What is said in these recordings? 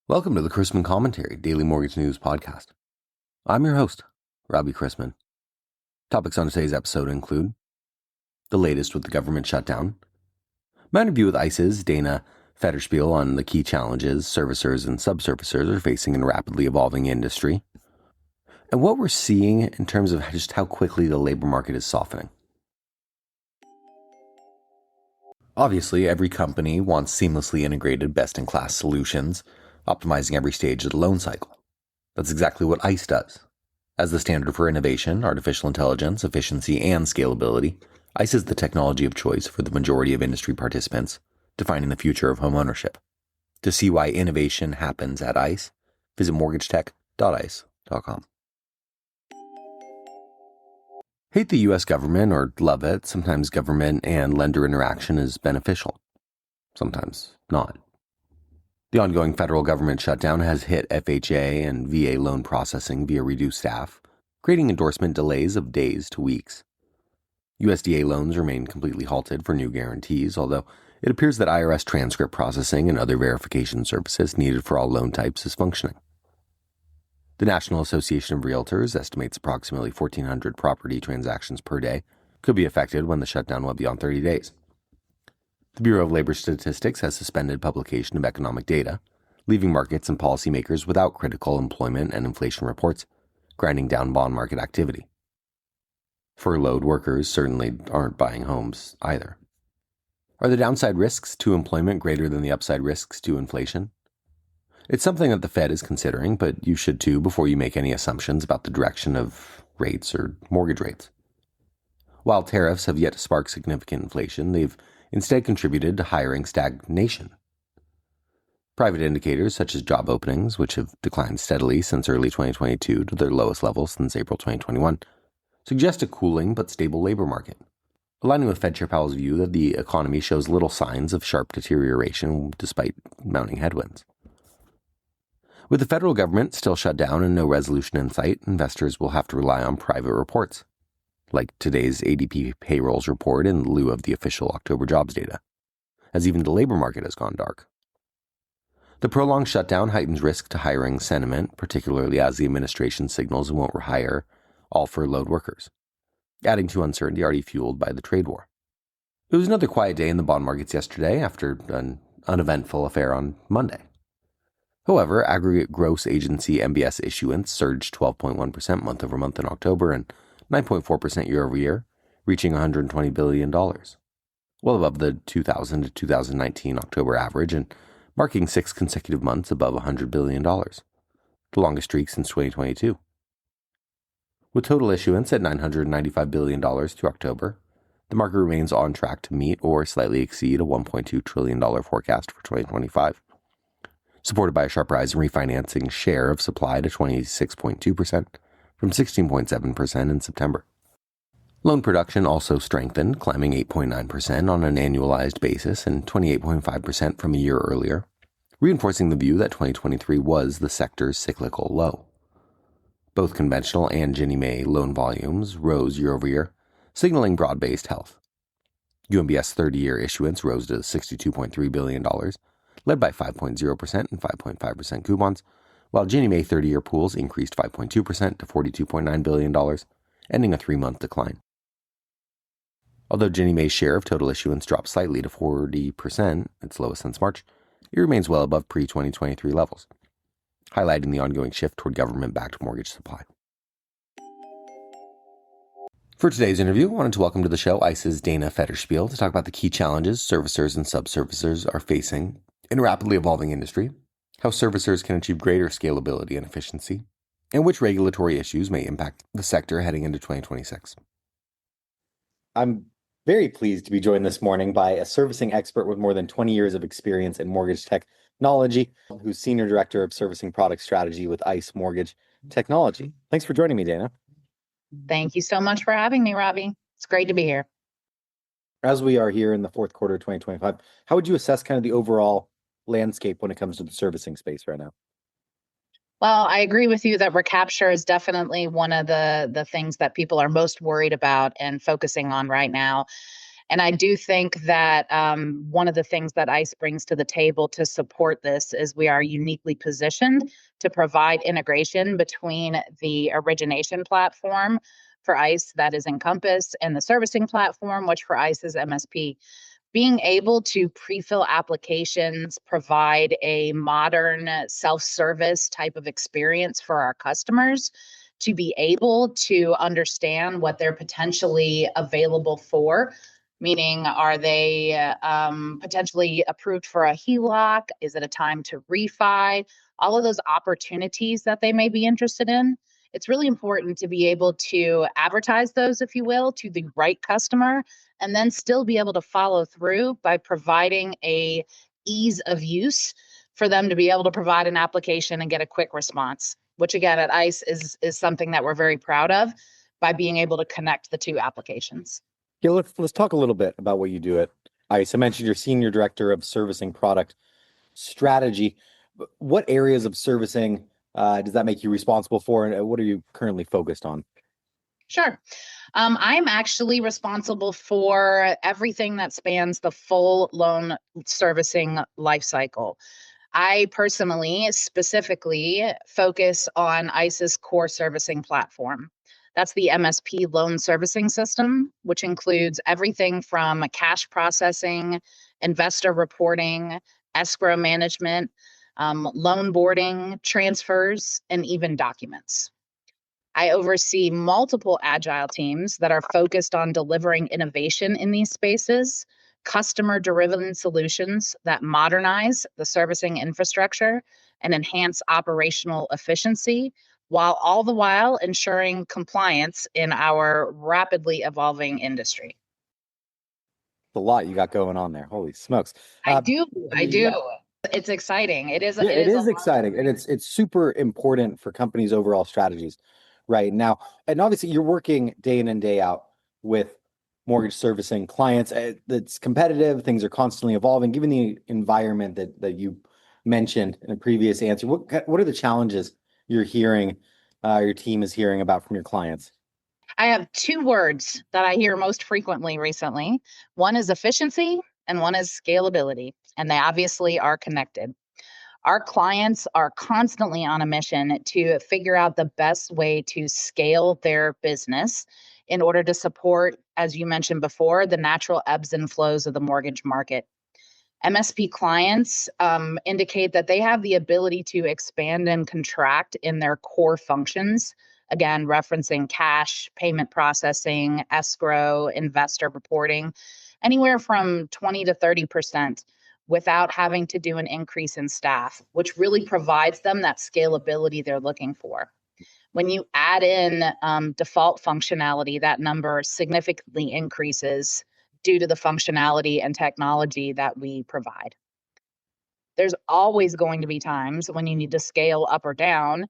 Welcome to the Chrisman Commentary, Daily Mortgage News Podcast. I'm your host, Robbie Chrisman. Topics on today's episode include the latest with the government shutdown, my interview with ICE's Dana Federspiel on the key challenges servicers and subservicers are facing in a rapidly evolving industry, and what we're seeing in terms of just how quickly the labor market is softening. Obviously, every company wants seamlessly integrated best-in-class solutions, optimizing every stage of the loan cycle. That's exactly what ICE does. As the standard for innovation, artificial intelligence, efficiency, and scalability, ICE is the technology of choice for the majority of industry participants, defining the future of homeownership. To see why innovation happens at ICE, visit mortgagetech.ice.com. Hate the U.S. government or love it, sometimes government and lender interaction is beneficial. Sometimes not. The ongoing federal government shutdown has hit FHA and VA loan processing via reduced staff, creating endorsement delays of days to weeks. USDA loans remain completely halted for new guarantees, although it appears that IRS transcript processing and other verification services needed for all loan types is functioning. The National Association of Realtors estimates approximately 1,400 property transactions per day could be affected when the shutdown went beyond 30 days. The Bureau of Labor Statistics has suspended publication of economic data, leaving markets and policymakers without critical employment and inflation reports, grinding down bond market activity. Furloughed workers certainly aren't buying homes either. Are the downside risks to employment greater than the upside risks to inflation? It's something that the Fed is considering, but you should too before you make any assumptions about the direction of rates or mortgage rates. While tariffs have yet to spark significant inflation, they've instead contributed to hiring stagnation. Private indicators such as job openings, which have declined steadily since early 2022 to their lowest levels since April 2021, suggest a cooling but stable labor market, aligning with Fed Chair Powell's view that the economy shows little signs of sharp deterioration despite mounting headwinds. With the federal government still shut down and no resolution in sight, investors will have to rely on private reports, like today's ADP payrolls report in lieu of the official October jobs data, as even the labor market has gone dark. The prolonged shutdown heightens risk to hiring sentiment, particularly as the administration signals it won't rehire all furloughed workers, adding to uncertainty already fueled by the trade war. It was another quiet day in the bond markets yesterday after an uneventful affair on Monday. However, aggregate gross Agency MBS issuance surged 12.1% month over month in October and 9.4% year over year, reaching $120 billion, well above the 2000 to 2019 October average and marking 6 consecutive months above $100 billion, the longest streak since 2022. With total issuance at $995 billion through October, the market remains on track to meet or slightly exceed a $1.2 trillion forecast for 2025, supported by a sharp rise in refinancing share of supply to 26.2%, from 16.7% in September. Loan production also strengthened, climbing 8.9% on an annualized basis and 28.5% from a year earlier, reinforcing the view that 2023 was the sector's cyclical low. Both conventional and Ginnie Mae loan volumes rose year over year, signaling broad-based health. UMBS 30-year issuance rose to $62.3 billion, led by 5.0% and 5.5% coupons, while Ginnie Mae 30-year pools increased 5.2% to $42.9 billion, ending a 3-month decline. Although Ginnie Mae's share of total issuance dropped slightly to 40%, its lowest since March, it remains well above pre-2023 levels, highlighting the ongoing shift toward government-backed mortgage supply. For today's interview, I wanted to welcome to the show ICE's Dana Federspiel to talk about the key challenges servicers and subservicers are facing in a rapidly evolving industry, how servicers can achieve greater scalability and efficiency, and which regulatory issues may impact the sector heading into 2026. I'm very pleased to be joined this morning by a servicing expert with more than 20 years of experience in mortgage technology, who's Senior Director of Servicing Product Strategy with ICE Mortgage Technology. Thanks for joining me, Dana. Thank you so much for having me, Robbie. It's great to be here. As we are here in the fourth quarter of 2025, how would you assess kind of the overall landscape when it comes to the servicing space right now? Well, I agree with you that recapture is definitely one of the things that people are most worried about and focusing on right now. And I do think that one of the things that ICE brings to the table to support this is we are uniquely positioned to provide integration between the origination platform for ICE, that is Encompass, and the servicing platform, which for ICE is MSP. Being able to pre-fill applications, provide a modern self-service type of experience for our customers to be able to understand what they're potentially available for. Meaning, are they potentially approved for a HELOC? Is it a time to refi? All of those opportunities that they may be interested in. It's really important to be able to advertise those, if you will, to the right customer, and then still be able to follow through by providing a ease of use for them to be able to provide an application and get a quick response, which again at ICE is something that we're very proud of by being able to connect the two applications. Yeah, let's talk a little bit about what you do at ICE. I mentioned you're Senior Director of Servicing Product Strategy. What areas of servicing does that make you responsible for, and what are you currently focused on? Sure. I'm actually responsible for everything that spans the full loan servicing life cycle. I personally, specifically focus on ICE's core servicing platform. That's the MSP loan servicing system, which includes everything from cash processing, investor reporting, escrow management, loan boarding, transfers, and even documents. I oversee multiple agile teams that are focused on delivering innovation in these spaces, customer-driven solutions that modernize the servicing infrastructure and enhance operational efficiency, while all the while ensuring compliance in our rapidly evolving industry. A lot you got going on there. Holy smokes. I do. Yeah. It's exciting. It is. Yeah, it is a exciting, and it's super important for companies' overall strategies right now. And obviously, you're working day in and day out with mortgage servicing clients. It's competitive. Things are constantly evolving. Given the environment that you mentioned in a previous answer, what are the challenges you're hearing, your team is hearing about from your clients? I have two words that I hear most frequently recently. One is efficiency and one is scalability, and they obviously are connected. Our clients are constantly on a mission to figure out the best way to scale their business in order to support, as you mentioned before, the natural ebbs and flows of the mortgage market. MSP clients indicate that they have the ability to expand and contract in their core functions, again, referencing cash, payment processing, escrow, investor reporting, anywhere from 20 to 30% without having to do an increase in staff, which really provides them that scalability they're looking for. When you add in default functionality, that number significantly increases due to the functionality and technology that we provide. There's always going to be times when you need to scale up or down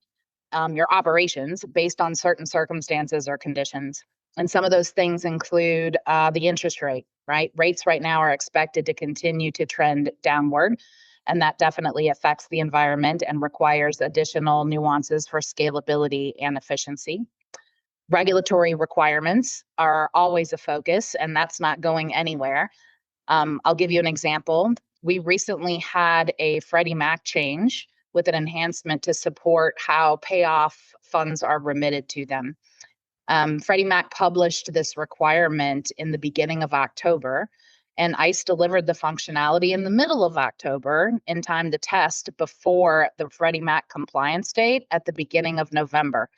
your operations based on certain circumstances or conditions. And some of those things include the interest rate, right? Rates right now are expected to continue to trend downward, and that definitely affects the environment and requires additional nuances for scalability and efficiency. Regulatory requirements are always a focus, and that's not going anywhere. I'll give you an example. We recently had a Freddie Mac change with an enhancement to support how payoff funds are remitted to them. Freddie Mac published this requirement in the beginning of October, and ICE delivered the functionality in the middle of October in time to test before the Freddie Mac compliance date at the beginning of November.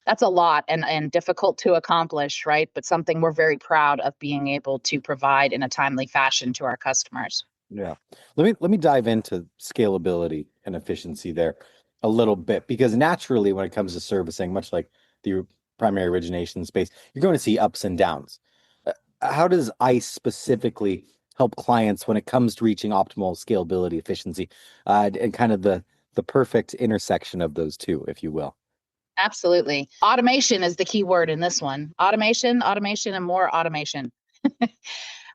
That's a lot and difficult to accomplish, right? But something we're very proud of being able to provide in a timely fashion to our customers. Yeah. Let me dive into scalability and efficiency there a little bit, because naturally when it comes to servicing, much like the primary origination space, you're going to see ups and downs. How does ICE specifically help clients when it comes to reaching optimal scalability, efficiency, and kind of the perfect intersection of those two, if you will? Absolutely. Automation is the key word in this one. Automation, and more automation.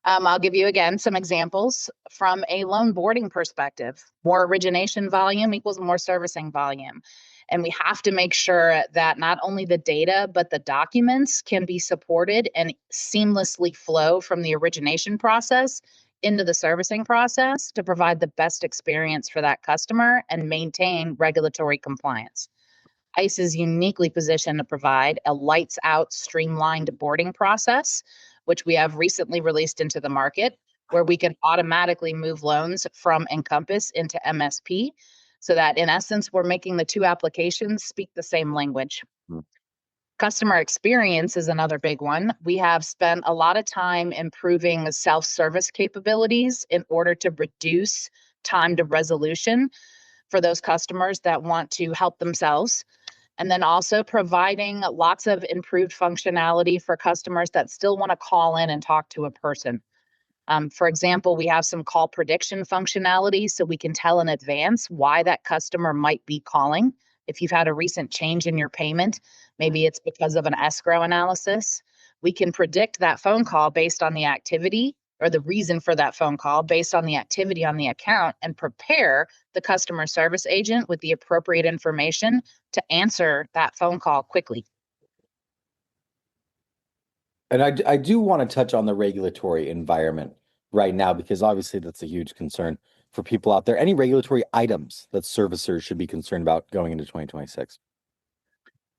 I'll give you again some examples from a loan boarding perspective. More origination volume equals more servicing volume. And we have to make sure that not only the data, but the documents can be supported and seamlessly flow from the origination process into the servicing process to provide the best experience for that customer and maintain regulatory compliance. ICE is uniquely positioned to provide a lights out, streamlined boarding process, which we have recently released into the market, where we can automatically move loans from Encompass into MSP so that in essence, we're making the two applications speak the same language. Mm. Customer experience is another big one. We have spent a lot of time improving self-service capabilities in order to reduce time to resolution for those customers that want to help themselves. And then also providing lots of improved functionality for customers that still want to call in and talk to a person. For example, we have some call prediction functionality so we can tell in advance why that customer might be calling. If you've had a recent change in your payment, maybe it's because of an escrow analysis. We can predict that phone call based on the activity or the reason for that phone call based on the activity on the account and prepare the customer service agent with the appropriate information to answer that phone call quickly. And I do want to touch on the regulatory environment right now, because obviously that's a huge concern for people out there. Any regulatory items that servicers should be concerned about going into 2026?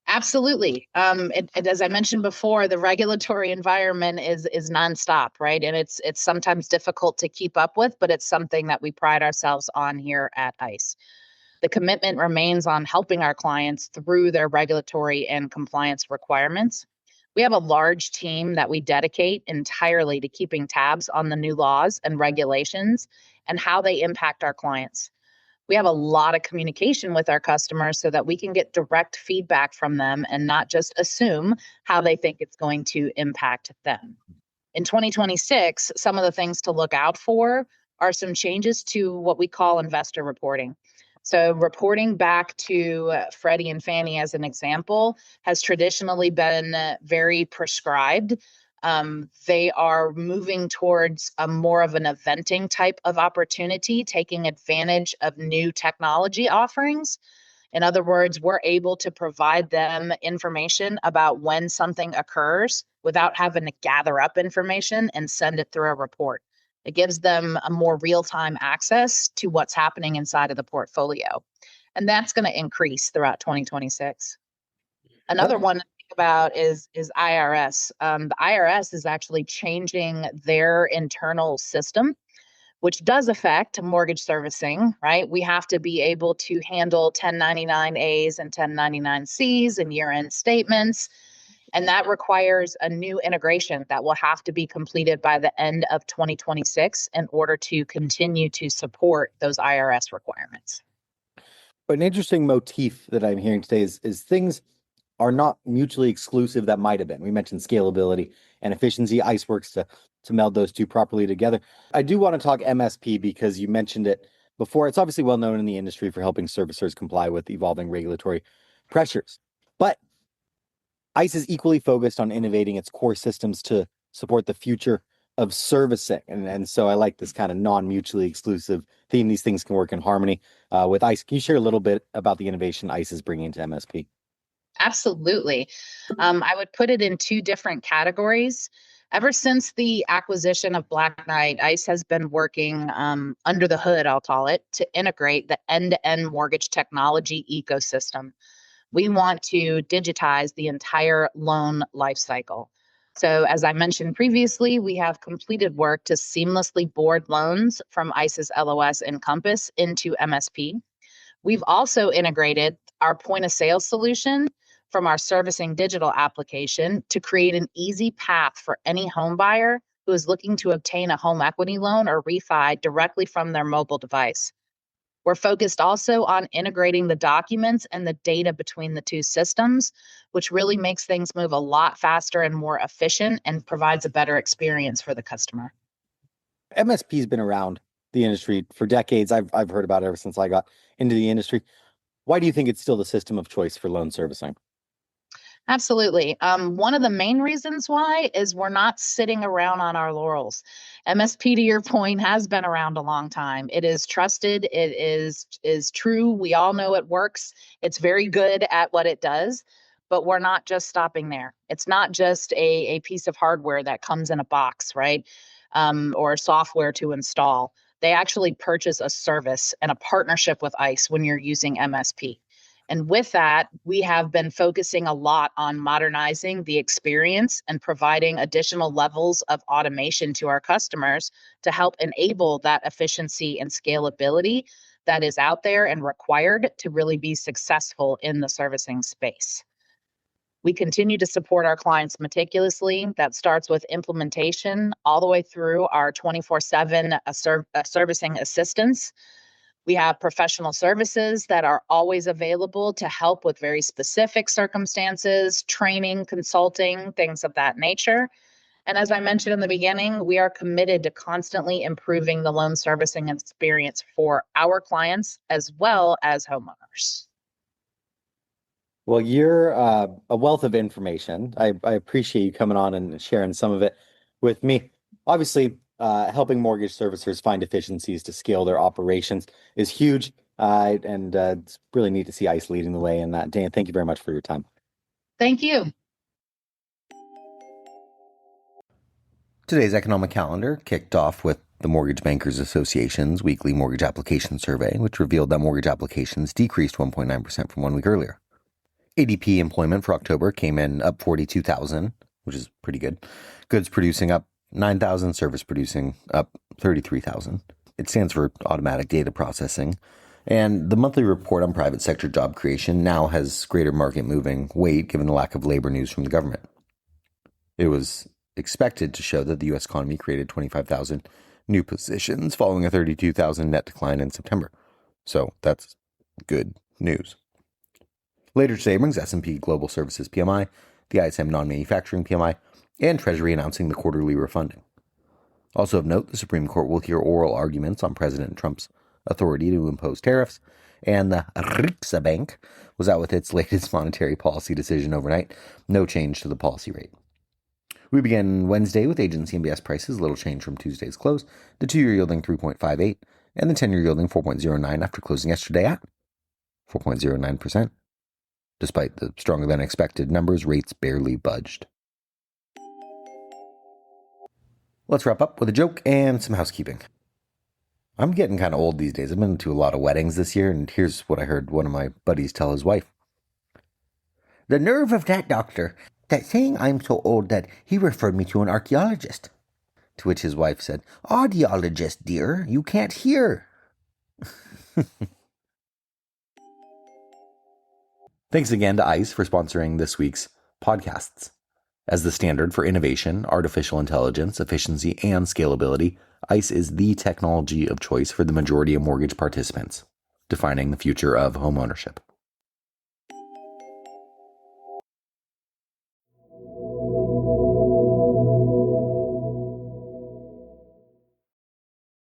Absolutely. As I mentioned before, the regulatory environment is nonstop, right? And it's sometimes difficult to keep up with, but it's something that we pride ourselves on here at ICE. The commitment remains on helping our clients through their regulatory and compliance requirements. We have a large team that we dedicate entirely to keeping tabs on the new laws and regulations and how they impact our clients. We have a lot of communication with our customers so that we can get direct feedback from them and not just assume how they think it's going to impact them. In 2026, some of the things to look out for are some changes to what we call investor reporting. So reporting back to Freddie and Fannie as an example has traditionally been very prescribed. They are moving towards a more of an eventing type of opportunity, taking advantage of new technology offerings. In other words, we're able to provide them information about when something occurs without having to gather up information and send it through a report. It gives them a more real-time access to what's happening inside of the portfolio. And that's going to increase throughout 2026. Another one to think about is IRS. The IRS is actually changing their internal system, which does affect mortgage servicing, right? We have to be able to handle 1099As and 1099Cs and year-end statements. And that requires a new integration that will have to be completed by the end of 2026 in order to continue to support those IRS requirements. But an interesting motif that I'm hearing today is things are not mutually exclusive that might have been. We mentioned scalability and efficiency. ICE works to meld those two properly together. I do want to talk MSP because you mentioned it before. It's obviously well known in the industry for helping servicers comply with evolving regulatory pressures. But ICE is equally focused on innovating its core systems to support the future of servicing. And so I like this kind of non-mutually exclusive theme. These things can work in harmony with ICE. Can you share a little bit about the innovation ICE is bringing to MSP? Absolutely. I would put it in two different categories. Ever since the acquisition of Black Knight, ICE has been working under the hood, I'll call it, to integrate the end-to-end mortgage technology ecosystem. We want to digitize the entire loan lifecycle. So as I mentioned previously, we have completed work to seamlessly board loans from ICE's LOS Encompass into MSP. We've also integrated our point of sale solution from our servicing digital application to create an easy path for any home buyer who is looking to obtain a home equity loan or refi directly from their mobile device. We're focused also on integrating the documents and the data between the two systems, which really makes things move a lot faster and more efficient and provides a better experience for the customer. MSP has been around the industry for decades. I've heard about it ever since I got into the industry. Why do you think it's still the system of choice for loan servicing? Absolutely. One of the main reasons why is we're not sitting around on our laurels. MSP, to your point, has been around a long time. It is trusted. It is true. We all know it works. It's very good at what it does, but we're not just stopping there. It's not just a piece of hardware that comes in a box, right? Or software to install. They actually purchase a service and a partnership with ICE when you're using MSP. And with that, we have been focusing a lot on modernizing the experience and providing additional levels of automation to our customers to help enable that efficiency and scalability that is out there and required to really be successful in the servicing space. We continue to support our clients meticulously. That starts with implementation all the way through our 24/7 servicing assistance. We have professional services that are always available to help with very specific circumstances, training, consulting, things of that nature. And as I mentioned in the beginning, we are committed to constantly improving the loan servicing experience for our clients as well as homeowners. Well, you're a wealth of information. I appreciate you coming on and sharing some of it with me. Obviously, helping mortgage servicers find efficiencies to scale their operations is huge. And it's really neat to see ICE leading the way in that. Dan, thank you very much for your time. Thank you. Today's economic calendar kicked off with the Mortgage Bankers Association's weekly mortgage application survey, which revealed that mortgage applications decreased 1.9% from 1 week earlier. ADP employment for October came in up 42,000, which is pretty good. Goods producing up 9,000, service producing up 33,000. It stands for automatic data processing. And the monthly report on private sector job creation now has greater market moving weight given the lack of labor news from the government. It was expected to show that the U.S. economy created 25,000 new positions following a 32,000 net decline in September. So that's good news. Later today brings S&P Global Services PMI, the ISM Non-Manufacturing PMI, and Treasury announcing the quarterly refunding. Also of note, the Supreme Court will hear oral arguments on President Trump's authority to impose tariffs, and the Riksbank was out with its latest monetary policy decision overnight. No change to the policy rate. We begin Wednesday with Agency MBS prices, little change from Tuesday's close. The 2-year yielding 3.58 and the 10-year yielding 4.09 after closing yesterday at 4.09%. Despite the stronger than expected numbers, rates barely budged. Let's wrap up with a joke and some housekeeping. I'm getting kind of old these days. I've been to a lot of weddings this year, and here's what I heard one of my buddies tell his wife. The nerve of that doctor, that saying I'm so old that he referred me to an archaeologist. To which his wife said, Audiologist, dear, you can't hear. Thanks again to ICE for sponsoring this week's podcasts. As the standard for innovation, artificial intelligence, efficiency, and scalability, ICE is the technology of choice for the majority of mortgage participants, defining the future of homeownership.